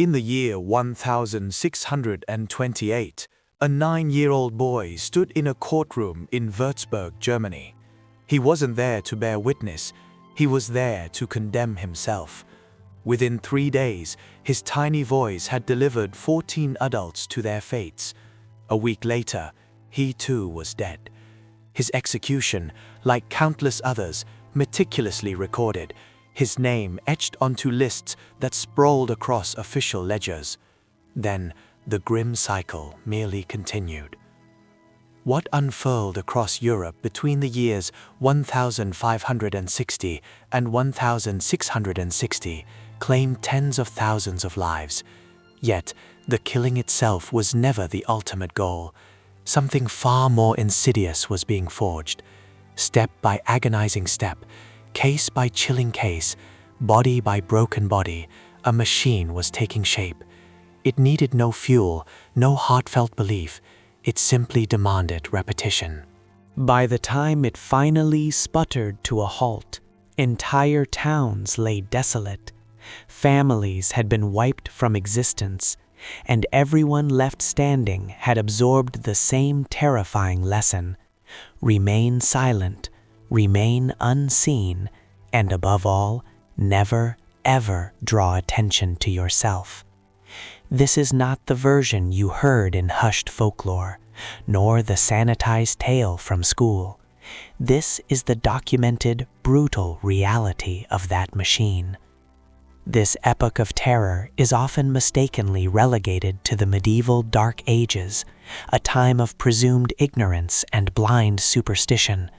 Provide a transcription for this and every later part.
In the year 1628, a 9-year-old boy stood in a courtroom in Würzburg, Germany. He wasn't there to bear witness, he was there to condemn himself. Within 3 days, his tiny voice had delivered 14 adults to their fates. A week later, he too was dead. His execution, like countless others, meticulously recorded, his name etched onto lists that sprawled across official ledgers. Then the grim cycle merely continued. What unfurled across Europe between the years 1560 and 1660 claimed tens of thousands of lives. Yet, the killing itself was never the ultimate goal. Something far more insidious was being forged. Step by agonizing step, case by chilling case, body by broken body, a machine was taking shape. It needed no fuel, no heartfelt belief. It simply demanded repetition. By the time it finally sputtered to a halt, entire towns lay desolate. Families had been wiped from existence, and everyone left standing had absorbed the same terrifying lesson: remain silent, remain unseen, and above all, never, ever draw attention to yourself. This is not the version you heard in hushed folklore, nor the sanitized tale from school. This is the documented, brutal reality of that machine. This epoch of terror is often mistakenly relegated to the medieval Dark Ages, a time of presumed ignorance and blind superstition,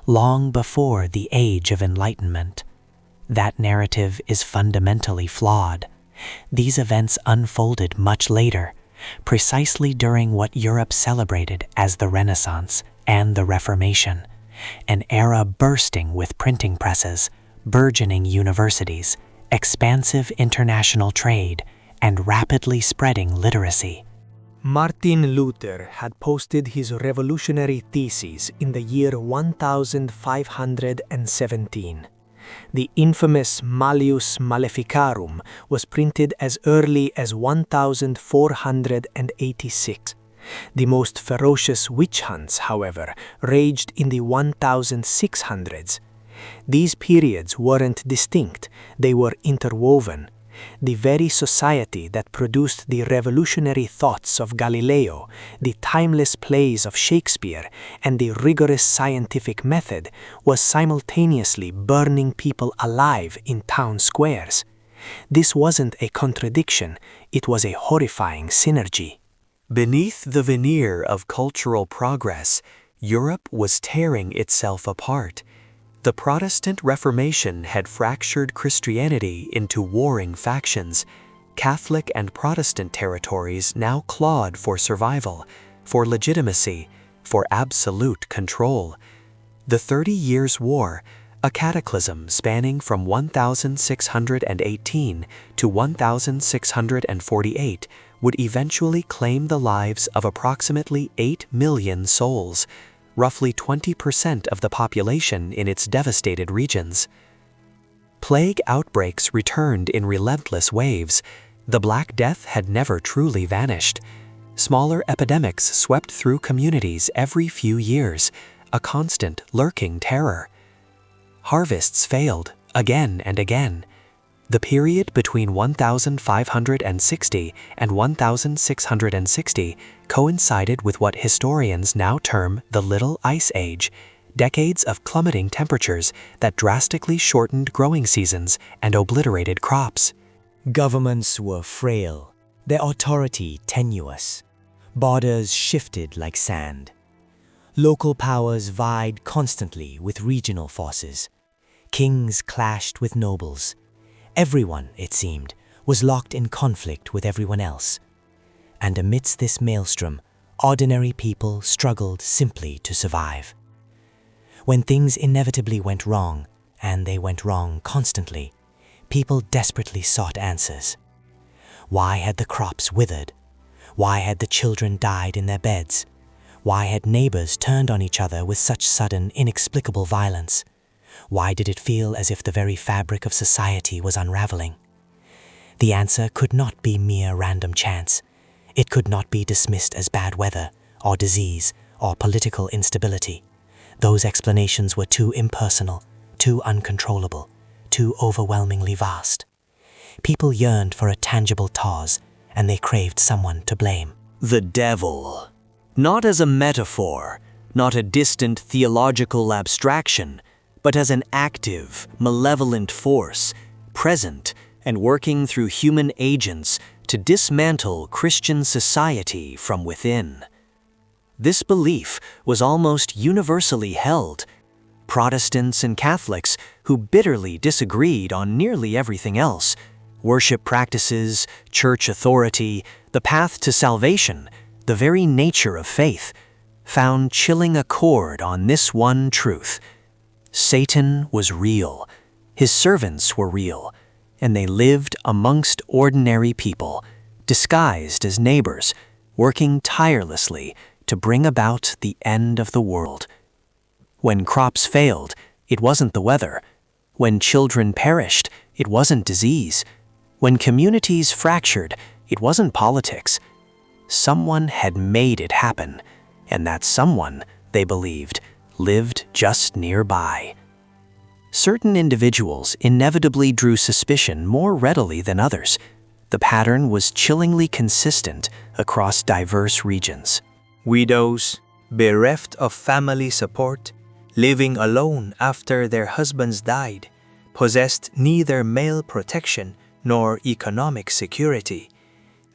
long before the Age of Enlightenment. That narrative is fundamentally flawed. These events unfolded much later, precisely during what Europe celebrated as the Renaissance and the Reformation, an era bursting with printing presses, burgeoning universities, expansive international trade, and rapidly spreading literacy. Martin Luther had posted his revolutionary theses in the year 1517. The infamous Malleus Maleficarum was printed as early as 1486. The most ferocious witch hunts, however, raged in the 1600s. These periods weren't distinct, they were interwoven. The very society that produced the revolutionary thoughts of Galileo, the timeless plays of Shakespeare, and the rigorous scientific method was simultaneously burning people alive in town squares. This wasn't a contradiction, it was a horrifying synergy. Beneath the veneer of cultural progress, Europe was tearing itself apart. The Protestant Reformation had fractured Christianity into warring factions. Catholic and Protestant territories now clawed for survival, for legitimacy, for absolute control. The 30 Years' War, a cataclysm spanning from 1618 to 1648, would eventually claim the lives of approximately 8 million souls, roughly 20% of the population in its devastated regions. Plague outbreaks returned in relentless waves. The Black Death had never truly vanished. Smaller epidemics swept through communities every few years, a constant, lurking terror. Harvests failed, again and again. The period between 1560 and 1660 coincided with what historians now term the Little Ice Age, decades of plummeting temperatures that drastically shortened growing seasons and obliterated crops. Governments were frail, their authority tenuous. Borders shifted like sand. Local powers vied constantly with regional forces. Kings clashed with nobles. Everyone, it seemed, was locked in conflict with everyone else. And amidst this maelstrom, ordinary people struggled simply to survive. When things inevitably went wrong, and they went wrong constantly, people desperately sought answers. Why had the crops withered? Why had the children died in their beds? Why had neighbors turned on each other with such sudden, inexplicable violence? Why did it feel as if the very fabric of society was unraveling? The answer could not be mere random chance. It could not be dismissed as bad weather, or disease, or political instability. Those explanations were too impersonal, too uncontrollable, too overwhelmingly vast. People yearned for a tangible cause, and they craved someone to blame. The devil. Not as a metaphor, not a distant theological abstraction, but as an active, malevolent force, present and working through human agents to dismantle Christian society from within. This belief was almost universally held. Protestants and Catholics, who bitterly disagreed on nearly everything else, worship practices, church authority, the path to salvation, the very nature of faith, found chilling accord on this one truth. Satan was real, his servants were real, and they lived amongst ordinary people, disguised as neighbors, working tirelessly to bring about the end of the world. When crops failed, it wasn't the weather. When children perished, it wasn't disease. When communities fractured, it wasn't politics. Someone had made it happen, and that someone, they believed, lived just nearby. Certain individuals inevitably drew suspicion more readily than others. The pattern was chillingly consistent across diverse regions. Widows, bereft of family support, living alone after their husbands died, possessed neither male protection nor economic security.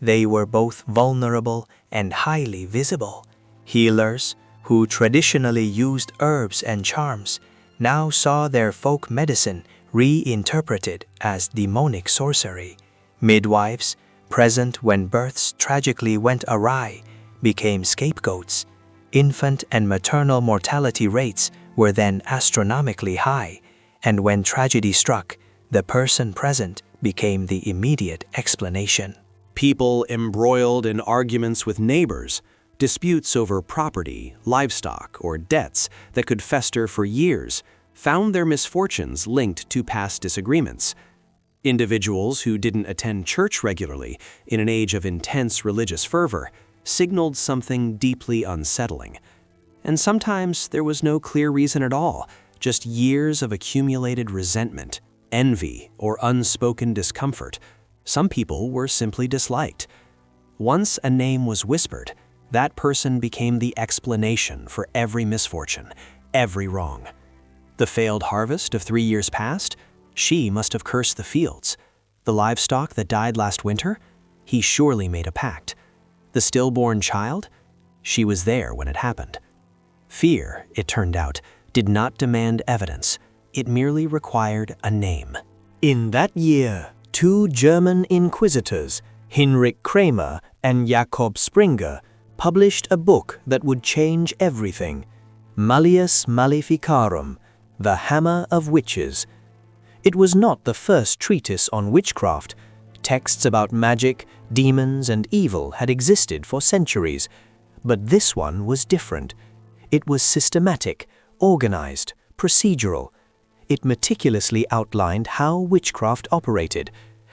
They were both vulnerable and highly visible. Healers, who traditionally used herbs and charms, now saw their folk medicine reinterpreted as demonic sorcery. Midwives, present when births tragically went awry, became scapegoats. Infant and maternal mortality rates were then astronomically high, and when tragedy struck, the person present became the immediate explanation. People embroiled in arguments with neighbors, disputes over property, livestock, or debts that could fester for years, found their misfortunes linked to past disagreements. Individuals who didn't attend church regularly in an age of intense religious fervor signaled something deeply unsettling. And sometimes there was no clear reason at all, just years of accumulated resentment, envy, or unspoken discomfort. Some people were simply disliked. Once a name was whispered, that person became the explanation for every misfortune, every wrong. The failed harvest of 3 years past, she must have cursed the fields. The livestock that died last winter, he surely made a pact. The stillborn child, she was there when it happened. Fear, it turned out, did not demand evidence. It merely required a name. In that year, 2 German inquisitors, Hinrich Kramer and Jakob Springer, published a book that would change everything, Malleus Maleficarum, The Hammer of Witches. It was not the first treatise on witchcraft. Texts about magic, demons, and evil had existed for centuries, but this one was different. It was systematic, organized, procedural. It meticulously outlined how witchcraft operated,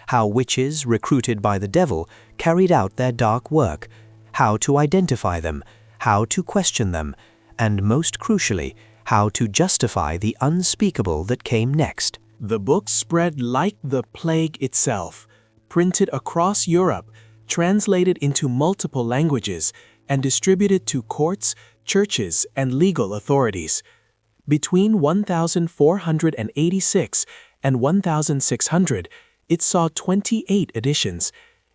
how witches recruited by the devil carried out their dark work, how to identify them, how to question them, and most crucially, how to justify the unspeakable that came next. The book spread like the plague itself, printed across Europe, translated into multiple languages, and distributed to courts, churches, and legal authorities. Between 1486 and 1600, it saw 28 editions.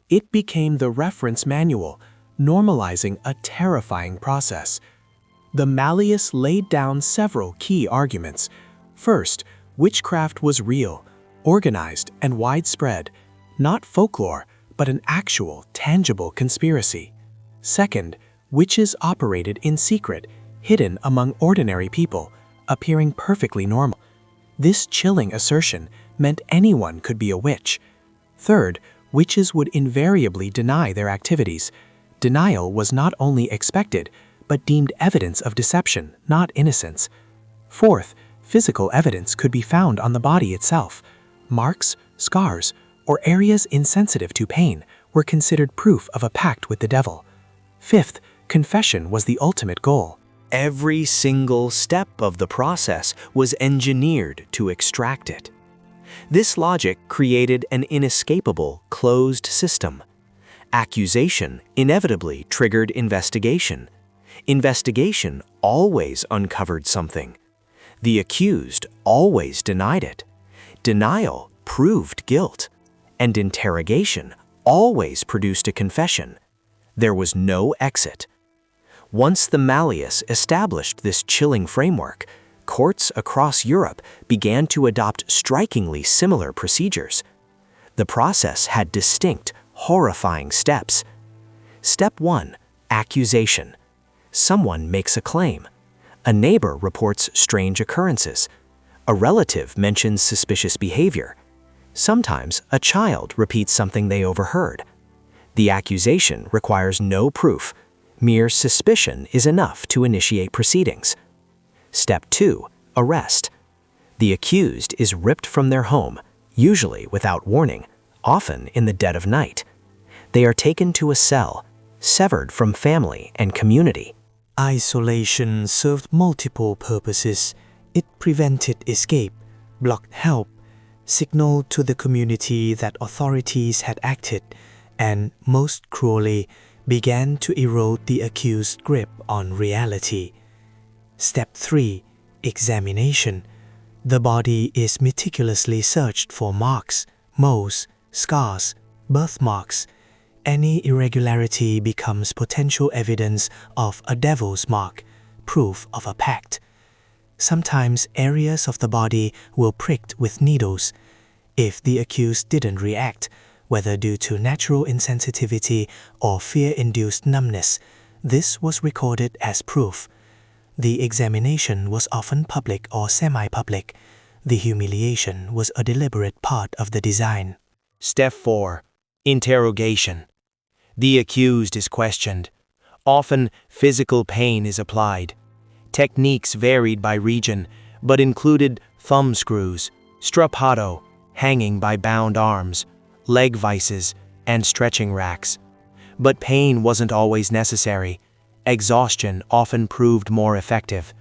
It became the reference manual, normalizing a terrifying process. The Malleus laid down several key arguments. First, witchcraft was real, organized, and widespread, not folklore, but an actual, tangible conspiracy. Second, witches operated in secret, hidden among ordinary people, appearing perfectly normal. This chilling assertion meant anyone could be a witch. Third, witches would invariably deny their activities. Denial was not only expected, but deemed evidence of deception, not innocence. Fourth, physical evidence could be found on the body itself. Marks, scars, or areas insensitive to pain were considered proof of a pact with the devil. Fifth, confession was the ultimate goal. Every single step of the process was engineered to extract it. This logic created an inescapable, closed system. Accusation inevitably triggered investigation. Investigation always uncovered something. The accused always denied it. Denial proved guilt. And interrogation always produced a confession. There was no exit. Once the Malleus established this chilling framework, courts across Europe began to adopt strikingly similar procedures. The process had distinct, horrifying steps. Step 1. Accusation. Someone makes a claim. A neighbor reports strange occurrences. A relative mentions suspicious behavior. Sometimes a child repeats something they overheard. The accusation requires no proof. Mere suspicion is enough to initiate proceedings. Step 2. Arrest. The accused is ripped from their home, usually without warning, often in the dead of night. They are taken to a cell, severed from family and community. Isolation served multiple purposes. It prevented escape, blocked help, signaled to the community that authorities had acted, and, most cruelly, began to erode the accused's grip on reality. Step 3. Examination. The body is meticulously searched for marks, moles, scars, birthmarks. Any irregularity becomes potential evidence of a devil's mark, proof of a pact. Sometimes areas of the body were pricked with needles. If the accused didn't react, whether due to natural insensitivity or fear-induced numbness, this was recorded as proof. The examination was often public or semi-public. The humiliation was a deliberate part of the design. Step 4. Interrogation. The accused is questioned. Often, physical pain is applied. Techniques varied by region, but included thumb screws, strappado, hanging by bound arms, leg vices, and stretching racks. But pain wasn't always necessary. Exhaustion often proved more effective.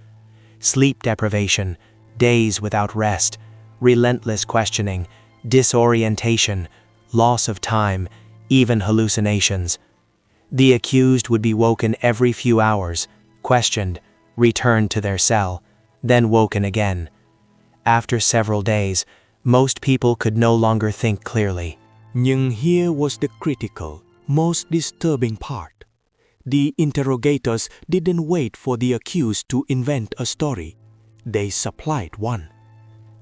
Sleep deprivation, days without rest, relentless questioning, disorientation, loss of time, even hallucinations. The accused would be woken every few hours, questioned, returned to their cell, then woken again. After several days, most people could no longer think clearly. Nhưng here was the critical, most disturbing part. The interrogators didn't wait for the accused to invent a story. They supplied one.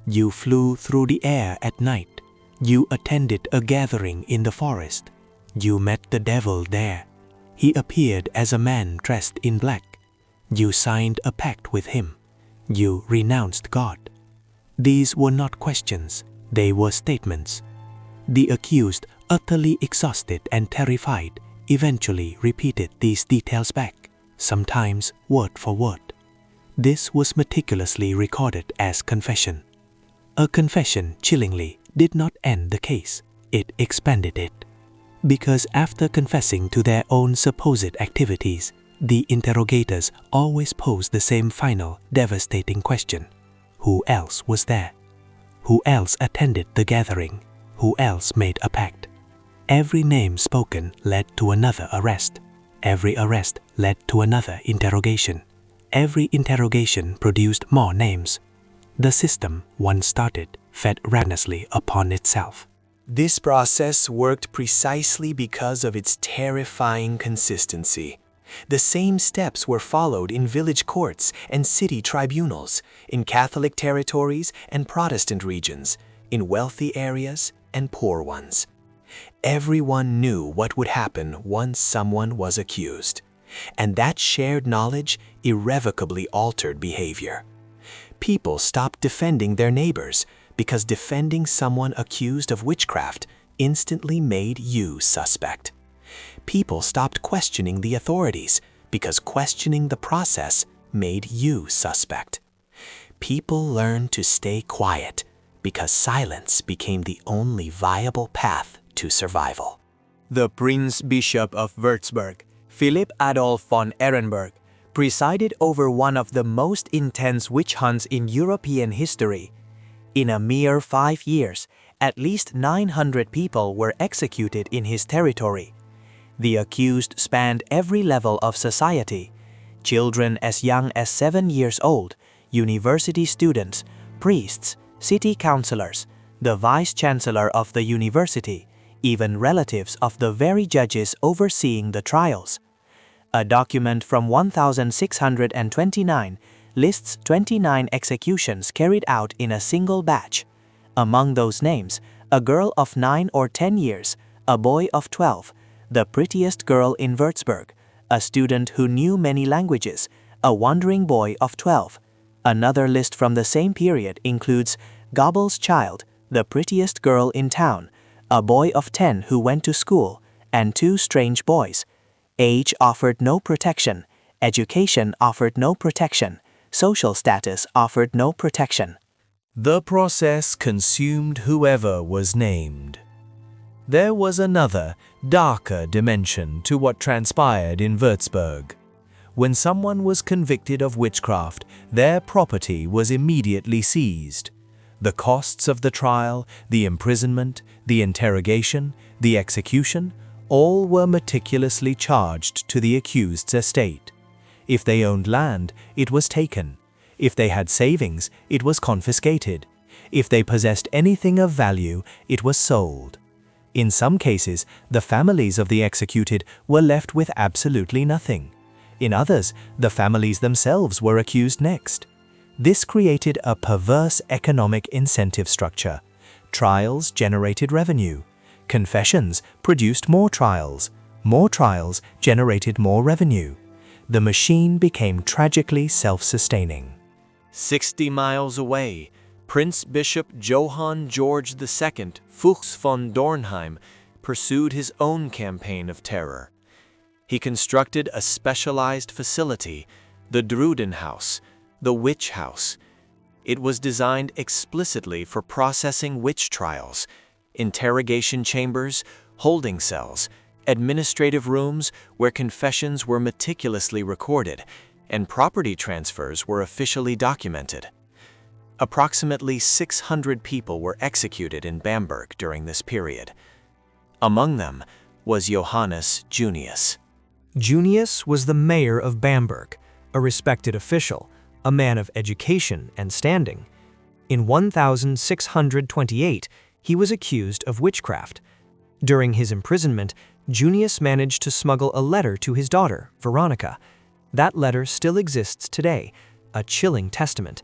You flew through the air at night. You attended a gathering in the forest. You met the devil there. He appeared as a man dressed in black. You signed a pact with him. You renounced God. These were not questions. They were statements. The accused, utterly exhausted and terrified, eventually repeated these details back, sometimes word for word. This was meticulously recorded as confession. A confession, chillingly, did not end the case. It expanded it. Because after confessing to their own supposed activities, the interrogators always posed the same final, devastating question. Who else was there? Who else attended the gathering? Who else made a pact? Every name spoken led to another arrest. Every arrest led to another interrogation. Every interrogation produced more names. The system, once started, fed ravenously upon itself. This process worked precisely because of its terrifying consistency. The same steps were followed in village courts and city tribunals, in Catholic territories and Protestant regions, in wealthy areas and poor ones. Everyone knew what would happen once someone was accused, and that shared knowledge irrevocably altered behavior. People stopped defending their neighbors because defending someone accused of witchcraft instantly made you suspect. People stopped questioning the authorities because questioning the process made you suspect. People learned to stay quiet because silence became the only viable path to survival. The Prince Bishop of Würzburg, Philipp Adolf von Ehrenberg, presided over one of the most intense witch hunts in European history. In a mere 5 years, at least 900 people were executed in his territory. The accused spanned every level of society: children as young as 7 years old, university students, priests, city councillors, the vice-chancellor of the university, even relatives of the very judges overseeing the trials. A document from 1629 lists 29 executions carried out in a single batch. Among those names, a girl of 9 or 10 years, a boy of 12, the prettiest girl in Würzburg, a student who knew many languages, a wandering boy of 12. Another list from the same period includes Goebbels' child, the prettiest girl in town, a boy of 10 who went to school, and 2 strange boys. Age offered no protection, education offered no protection, social status offered no protection. The process consumed whoever was named. There was another, darker dimension to what transpired in Würzburg. When someone was convicted of witchcraft, their property was immediately seized. The costs of the trial, the imprisonment, the interrogation, the execution, all were meticulously charged to the accused's estate. If they owned land, it was taken. If they had savings, it was confiscated. If they possessed anything of value, it was sold. In some cases, the families of the executed were left with absolutely nothing. In others, the families themselves were accused next. This created a perverse economic incentive structure. Trials generated revenue. Confessions produced more trials. More trials generated more revenue. The machine became tragically self-sustaining. 60 miles away, Prince Bishop Johann George II Fuchs von Dornheim pursued his own campaign of terror. He constructed a specialized facility, the Drudenhaus, the Witch House. It was designed explicitly for processing witch trials, interrogation chambers, holding cells, administrative rooms where confessions were meticulously recorded and property transfers were officially documented. Approximately 600 people were executed in Bamberg during this period. Among them was Johannes Junius. Junius was the mayor of Bamberg, a respected official, a man of education and standing. In 1628, he was accused of witchcraft. During his imprisonment, Junius managed to smuggle a letter to his daughter, Veronica. That letter still exists today, a chilling testament.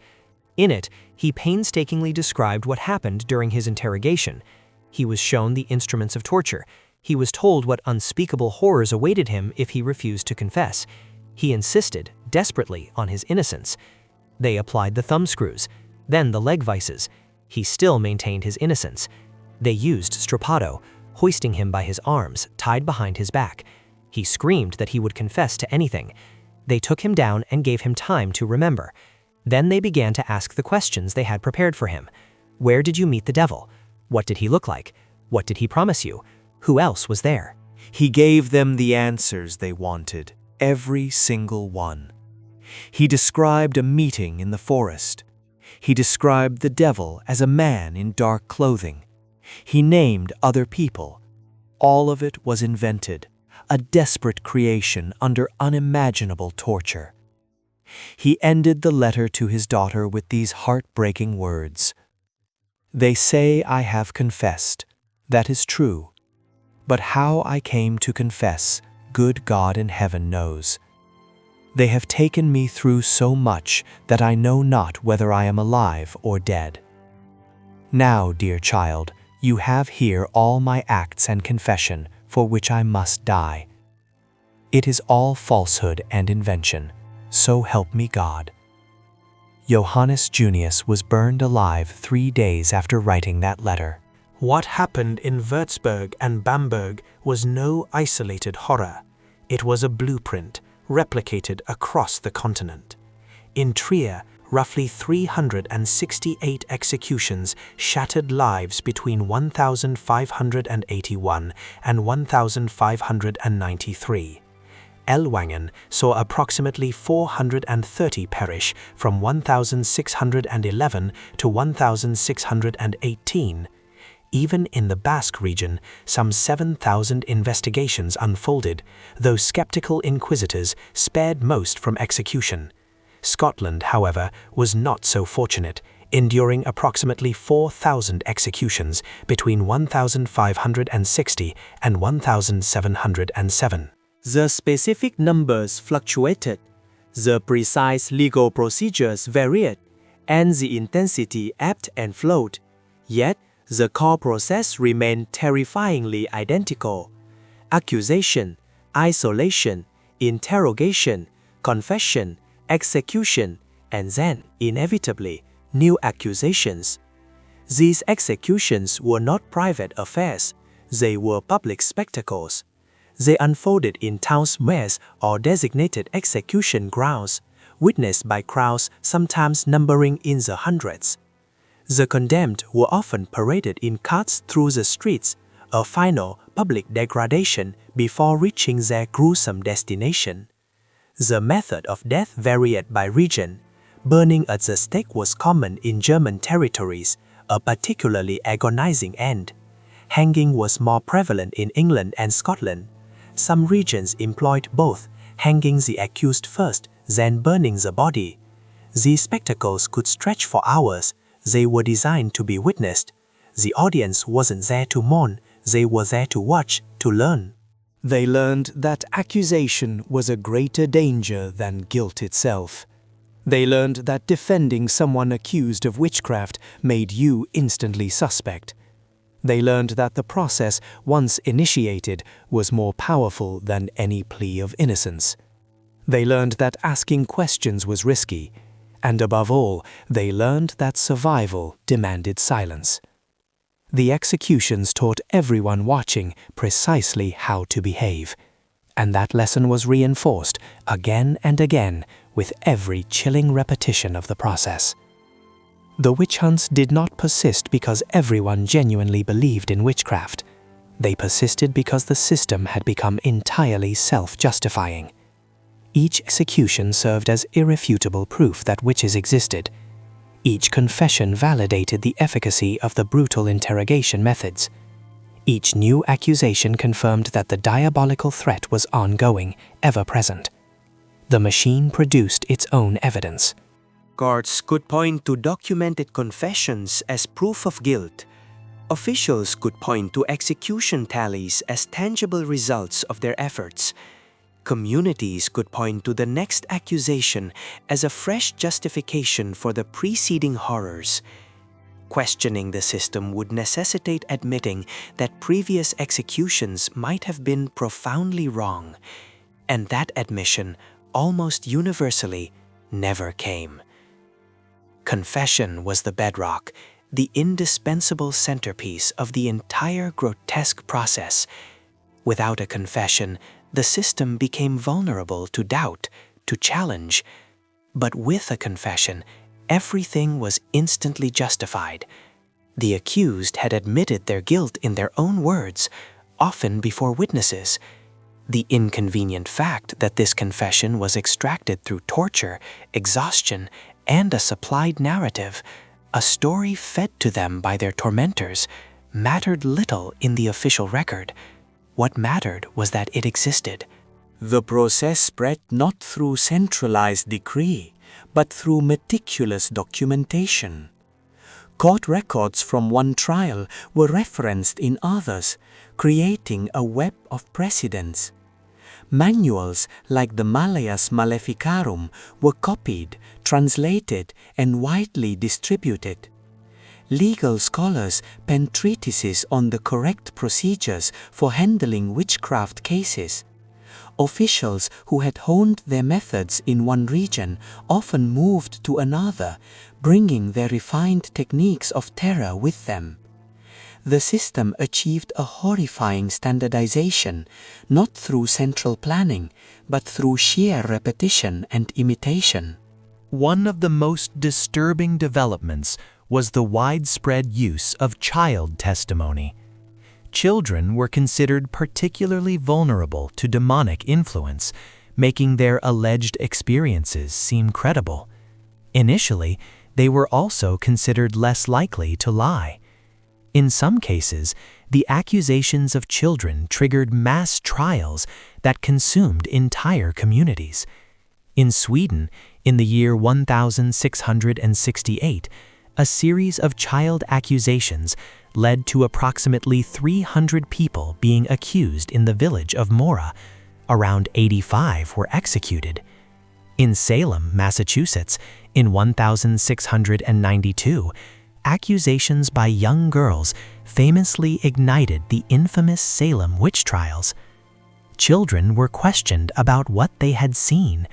In it, he painstakingly described what happened during his interrogation. He was shown the instruments of torture. He was told what unspeakable horrors awaited him if he refused to confess. He insisted, desperately, on his innocence. They applied the thumbscrews, then the leg vices. He still maintained his innocence. They used strappado, hoisting him by his arms, tied behind his back. He screamed that he would confess to anything. They took him down and gave him time to remember. Then they began to ask the questions they had prepared for him. Where did you meet the devil? What did he look like? What did he promise you? Who else was there? He gave them the answers they wanted, every single one. He described a meeting in the forest. He described the devil as a man in dark clothing. He named other people. All of it was invented, a desperate creation under unimaginable torture. He ended the letter to his daughter with these heartbreaking words. "They say I have confessed. That is true. But how I came to confess, good God in heaven knows. They have taken me through so much that I know not whether I am alive or dead. Now, dear child, you have here all my acts and confession for which I must die. It is all falsehood and invention, so help me God." Johannes Junius was burned alive 3 days after writing that letter. What happened in Würzburg and Bamberg was no isolated horror. It was a blueprint replicated across the continent. In Trier, roughly 368 executions shattered lives between 1581 and 1593. Ellwangen saw approximately 430 perish from 1611 to 1618. Even in the Basque region, some 7,000 investigations unfolded, though skeptical inquisitors spared most from execution. Scotland, however, was not so fortunate, enduring approximately 4,000 executions between 1560 and 1707. The specific numbers fluctuated, the precise legal procedures varied, and the intensity ebbed and flowed. Yet, the core process remained terrifyingly identical. Accusation, isolation, interrogation, confession, execution, and then, inevitably, new accusations. These executions were not private affairs, they were public spectacles. They unfolded in town squares or designated execution grounds, witnessed by crowds sometimes numbering in the hundreds. The condemned were often paraded in carts through the streets, a final public degradation before reaching their gruesome destination. The method of death varied by region. Burning at the stake was common in German territories, a particularly agonizing end. Hanging was more prevalent in England and Scotland. Some regions employed both, hanging the accused first, then burning the body. These spectacles could stretch for hours. They were designed to be witnessed. The audience wasn't there to mourn, they were there to watch, to learn. They learned that accusation was a greater danger than guilt itself. They learned that defending someone accused of witchcraft made you instantly suspect. They learned that the process, once initiated, was more powerful than any plea of innocence. They learned that asking questions was risky, and above all, they learned that survival demanded silence. The executions taught everyone watching precisely how to behave, and that lesson was reinforced again and again with every chilling repetition of the process. The witch hunts did not persist because everyone genuinely believed in witchcraft. They persisted because the system had become entirely self-justifying. Each execution served as irrefutable proof that witches existed. Each confession validated the efficacy of the brutal interrogation methods. Each new accusation confirmed that the diabolical threat was ongoing, ever present. The machine produced its own evidence. Courts could point to documented confessions as proof of guilt. Officials could point to execution tallies as tangible results of their efforts. Communities could point to the next accusation as a fresh justification for the preceding horrors. Questioning the system would necessitate admitting that previous executions might have been profoundly wrong, and that admission, almost universally, never came. Confession was the bedrock, the indispensable centerpiece of the entire grotesque process. Without a confession, the system became vulnerable to doubt, to challenge. But with a confession, everything was instantly justified. The accused had admitted their guilt in their own words, often before witnesses. The inconvenient fact that this confession was extracted through torture, exhaustion, and a supplied narrative, a story fed to them by their tormentors, mattered little in the official record. What mattered was that it existed. The process spread not through centralized decree, but through meticulous documentation. Court records from one trial were referenced in others, creating a web of precedents. Manuals like the Malleus Maleficarum were copied, translated, and widely distributed. Legal scholars penned treatises on the correct procedures for handling witchcraft cases. Officials who had honed their methods in one region often moved to another, bringing their refined techniques of terror with them. The system achieved a horrifying standardization, not through central planning, but through sheer repetition and imitation. One of the most disturbing developments was the widespread use of child testimony. Children were considered particularly vulnerable to demonic influence, making their alleged experiences seem credible. Initially, they were also considered less likely to lie. In some cases, the accusations of children triggered mass trials that consumed entire communities. In Sweden, in the year 1668, a series of child accusations led to approximately 300 people being accused in the village of Mora. Around 85 were executed. In Salem, Massachusetts, in 1692, accusations by young girls famously ignited the infamous Salem witch trials. Children were questioned about what they had seen.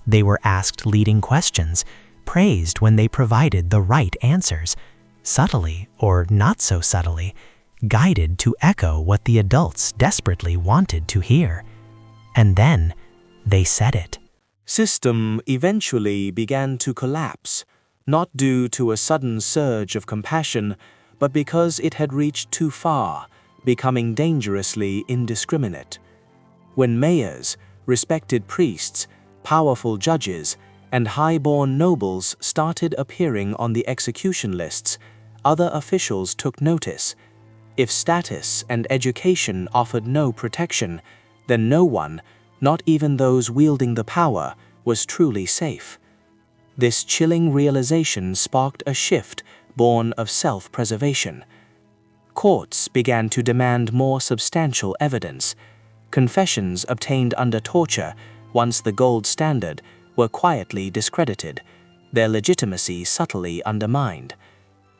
They were asked leading questions, praised when they provided the right answers, subtly or not so subtly, guided to echo what the adults desperately wanted to hear. And then they said it. System eventually began to collapse, not due to a sudden surge of compassion, but because it had reached too far, becoming dangerously indiscriminate. When mayors, respected priests, powerful judges, and high-born nobles started appearing on the execution lists, other officials took notice. If status and education offered no protection, then no one, not even those wielding the power, was truly safe. This chilling realization sparked a shift born of self-preservation. Courts began to demand more substantial evidence. Confessions obtained under torture, once the gold standard, were quietly discredited, their legitimacy subtly undermined.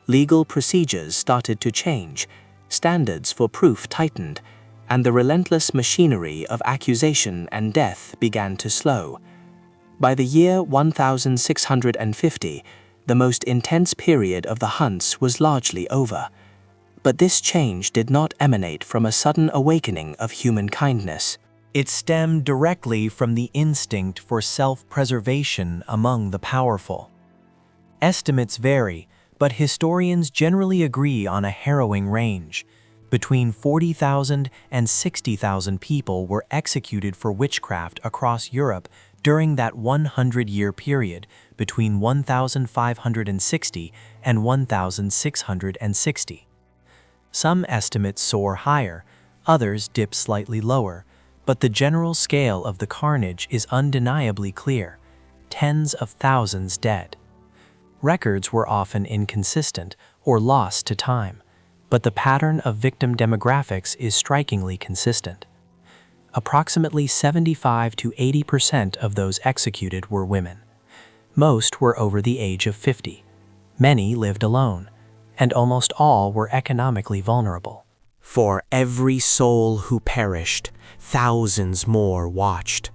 Legal procedures started to change, standards for proof tightened, and the relentless machinery of accusation and death began to slow. By the year 1650, the most intense period of the hunts was largely over. But this change did not emanate from a sudden awakening of human kindness. It stemmed directly from the instinct for self-preservation among the powerful. Estimates vary, but historians generally agree on a harrowing range. Between 40,000 and 60,000 people were executed for witchcraft across Europe during that 100-year period between 1560 and 1660. Some estimates soar higher, others dip slightly lower, but the general scale of the carnage is undeniably clear: tens of thousands dead. Records were often inconsistent or lost to time, but the pattern of victim demographics is strikingly consistent. Approximately 75 to 80% of those executed were women. Most were over the age of 50. Many lived alone, and almost all were economically vulnerable. For every soul who perished, thousands more watched.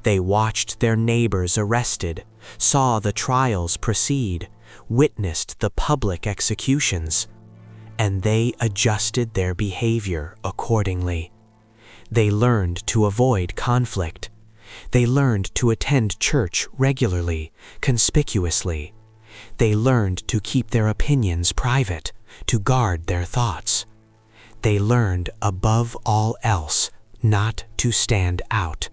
They watched their neighbors arrested, saw the trials proceed, witnessed the public executions, and they adjusted their behavior accordingly. They learned to avoid conflict. They learned to attend church regularly, conspicuously. They learned to keep their opinions private, to guard their thoughts. They learned, above all else, not to stand out.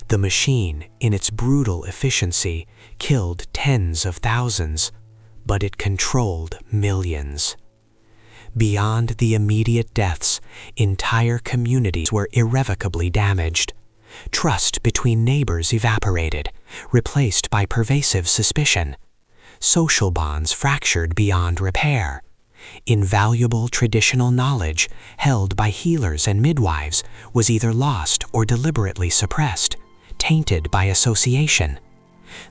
The machine, in its brutal efficiency, killed tens of thousands, but it controlled millions. Beyond the immediate deaths, entire communities were irrevocably damaged. Trust between neighbors evaporated, replaced by pervasive suspicion. Social bonds fractured beyond repair. Invaluable traditional knowledge held by healers and midwives was either lost or deliberately suppressed, tainted by association.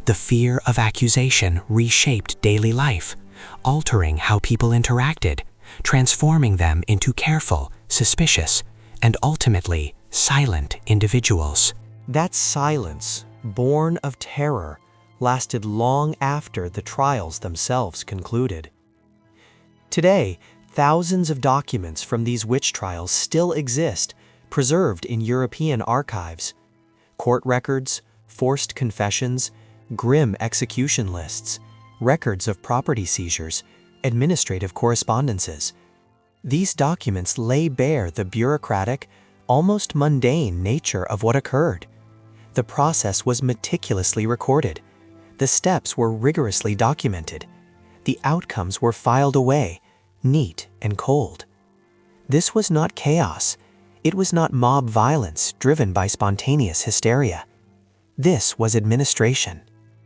The fear of accusation reshaped daily life, altering how people interacted, transforming them into careful, suspicious, and ultimately silent individuals. That silence, born of terror, lasted long after the trials themselves concluded. Today, thousands of documents from these witch trials still exist, preserved in European archives. Court records, forced confessions, grim execution lists, records of property seizures, administrative correspondences. These documents lay bare the bureaucratic, almost mundane nature of what occurred. The process was meticulously recorded. The steps were rigorously documented. The outcomes were filed away, neat and cold. This was not chaos. It was not mob violence driven by spontaneous hysteria. This was administration.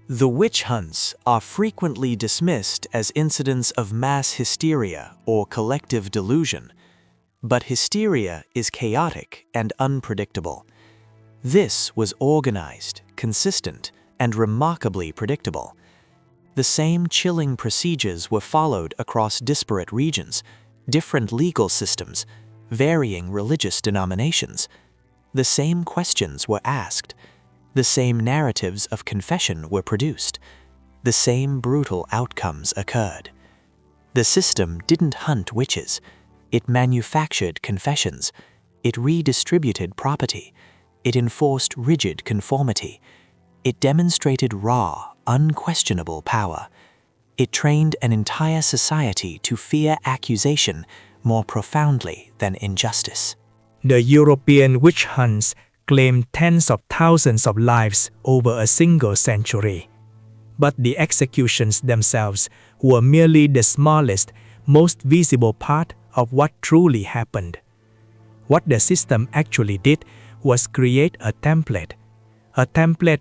The witch hunts are frequently dismissed as incidents of mass hysteria or collective delusion, but hysteria is chaotic and unpredictable. This was organized, consistent, and remarkably predictable. The same chilling procedures were followed across disparate regions, different legal systems, varying religious denominations. The same questions were asked. The same narratives of confession were produced. The same brutal outcomes occurred. The system didn't hunt witches. It manufactured confessions. It redistributed property. It enforced rigid conformity. It demonstrated raw, unquestionable power. It trained an entire society to fear accusation more profoundly than injustice. The European witch hunts claimed tens of thousands of lives over a single century. But the executions themselves were merely the smallest, most visible part of what truly happened. What the system actually did was create a template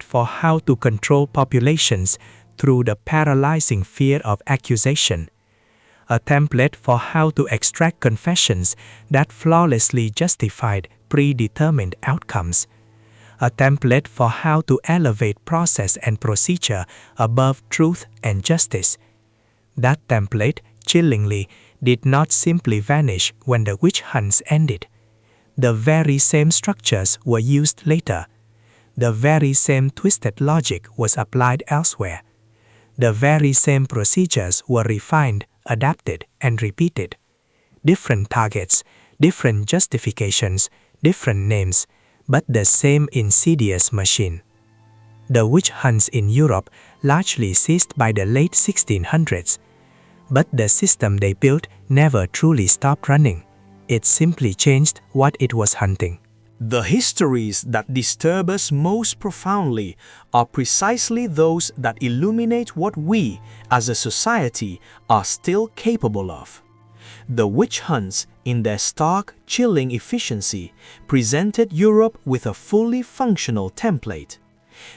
for how to control populations through the paralyzing fear of accusation, a template for how to extract confessions that flawlessly justified predetermined outcomes, a template for how to elevate process and procedure above truth and justice. That template, chillingly, did not simply vanish when the witch hunts ended. The very same structures were used later. The very same twisted logic was applied elsewhere. The very same procedures were refined, adapted, and repeated. Different targets, different justifications, different names, but the same insidious machine. The witch hunts in Europe largely ceased by the late 1600s, but the system they built never truly stopped running. It simply changed what it was hunting. The histories that disturb us most profoundly are precisely those that illuminate what we, as a society, are still capable of. The witch hunts, in their stark, chilling efficiency, presented Europe with a fully functional template.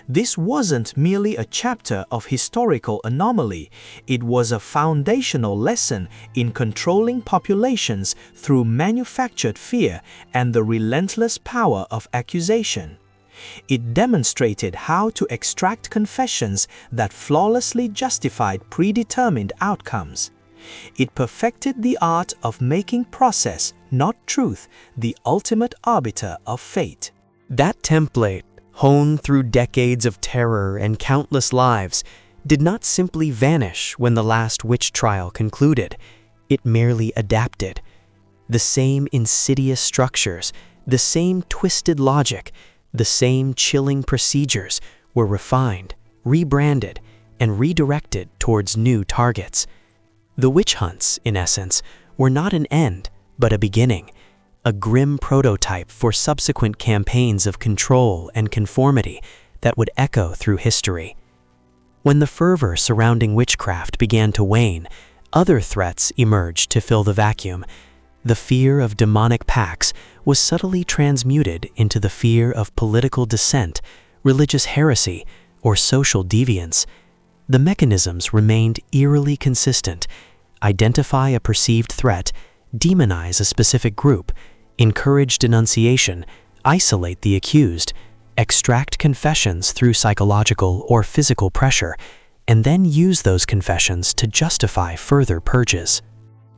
This wasn't merely a chapter of historical anomaly, it was a foundational lesson in controlling populations through manufactured fear and the relentless power of accusation. It demonstrated how to extract confessions that flawlessly justified predetermined outcomes. It perfected the art of making process, not truth, the ultimate arbiter of fate. That template, honed through decades of terror and countless lives, did not simply vanish when the last witch trial concluded. It merely adapted. The same insidious structures, the same twisted logic, the same chilling procedures were refined, rebranded, and redirected towards new targets. The witch hunts, in essence, were not an end, but a beginning, a grim prototype for subsequent campaigns of control and conformity that would echo through history. When the fervor surrounding witchcraft began to wane, other threats emerged to fill the vacuum. The fear of demonic pacts was subtly transmuted into the fear of political dissent, religious heresy, or social deviance. The mechanisms remained eerily consistent: identify a perceived threat, demonize a specific group, encourage denunciation, isolate the accused, extract confessions through psychological or physical pressure, and then use those confessions to justify further purges.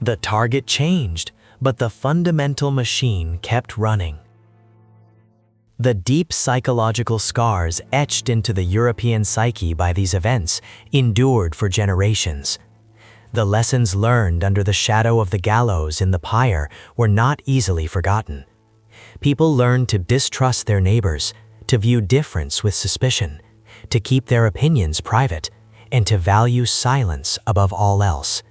The target changed, but the fundamental machine kept running. The deep psychological scars etched into the European psyche by these events endured for generations. The lessons learned under the shadow of the gallows in the pyre were not easily forgotten. People learned to distrust their neighbors, to view difference with suspicion, to keep their opinions private, and to value silence above all else.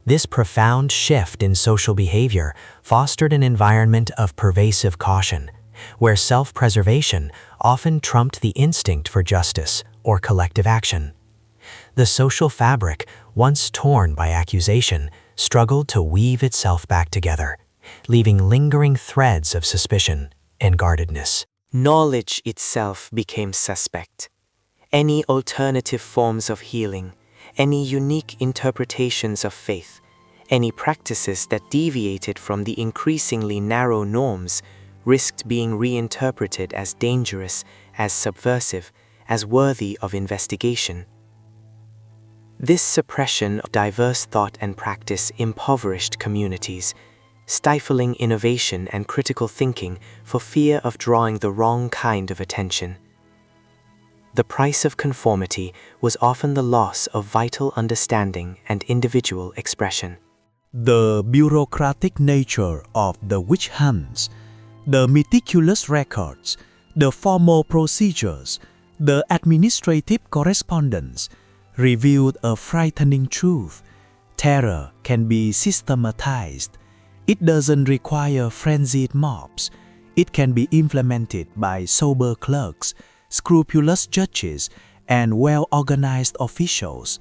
This profound shift in social behavior fostered an environment of pervasive caution, where self-preservation often trumped the instinct for justice or collective action. The social fabric, once torn by accusation, struggled to weave itself back together, leaving lingering threads of suspicion and guardedness. Knowledge itself became suspect. Any alternative forms of healing, any unique interpretations of faith, any practices that deviated from the increasingly narrow norms risked being reinterpreted as dangerous, as subversive, as worthy of investigation. This suppression of diverse thought and practice impoverished communities, stifling innovation and critical thinking for fear of drawing the wrong kind of attention. The price of conformity was often the loss of vital understanding and individual expression. The bureaucratic nature of the witch hunts, the meticulous records, the formal procedures, the administrative correspondence revealed a frightening truth. Terror can be systematized. It doesn't require frenzied mobs. It can be implemented by sober clerks, scrupulous judges, and well-organized officials.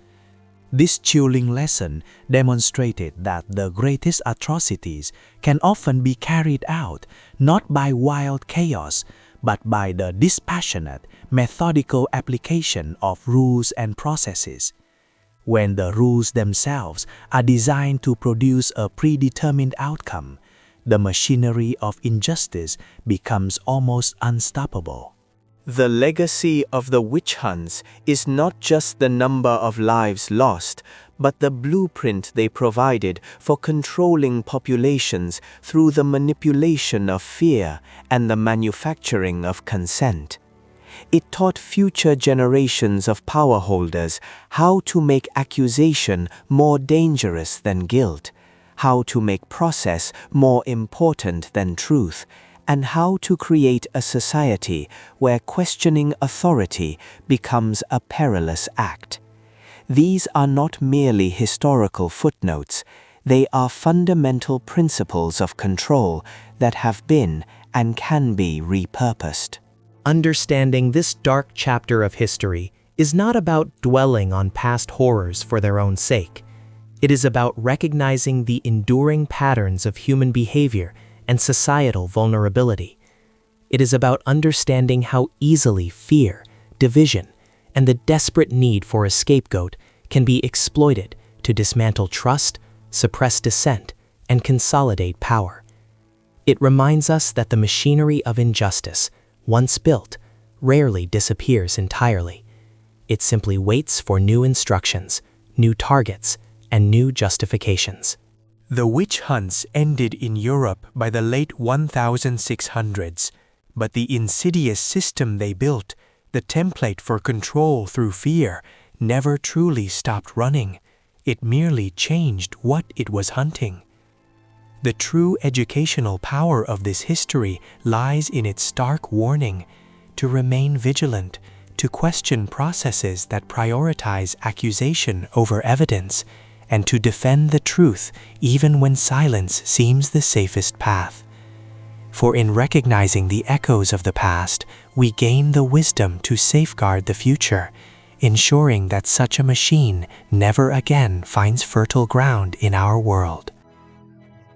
This chilling lesson demonstrated that the greatest atrocities can often be carried out not by wild chaos, but by the dispassionate, methodical application of rules and processes. When the rules themselves are designed to produce a predetermined outcome, the machinery of injustice becomes almost unstoppable. The legacy of the witch hunts is not just the number of lives lost, but the blueprint they provided for controlling populations through the manipulation of fear and the manufacturing of consent. It taught future generations of power holders how to make accusation more dangerous than guilt, how to make process more important than truth, and how to create a society where questioning authority becomes a perilous act. These are not merely historical footnotes, they are fundamental principles of control that have been and can be repurposed. Understanding this dark chapter of history is not about dwelling on past horrors for their own sake. It is about recognizing the enduring patterns of human behavior and societal vulnerability. It is about understanding how easily fear, division, and the desperate need for a scapegoat can be exploited to dismantle trust, suppress dissent, and consolidate power. It reminds us that the machinery of injustice, once built, rarely disappears entirely. It simply waits for new instructions, new targets, and new justifications. The witch hunts ended in Europe by the late 1600s, but the insidious system they built, the template for control through fear, never truly stopped running. It merely changed what it was hunting. The true educational power of this history lies in its stark warning to remain vigilant, to question processes that prioritize accusation over evidence, and to defend the truth even when silence seems the safest path. For in recognizing the echoes of the past, we gain the wisdom to safeguard the future, ensuring that such a machine never again finds fertile ground in our world.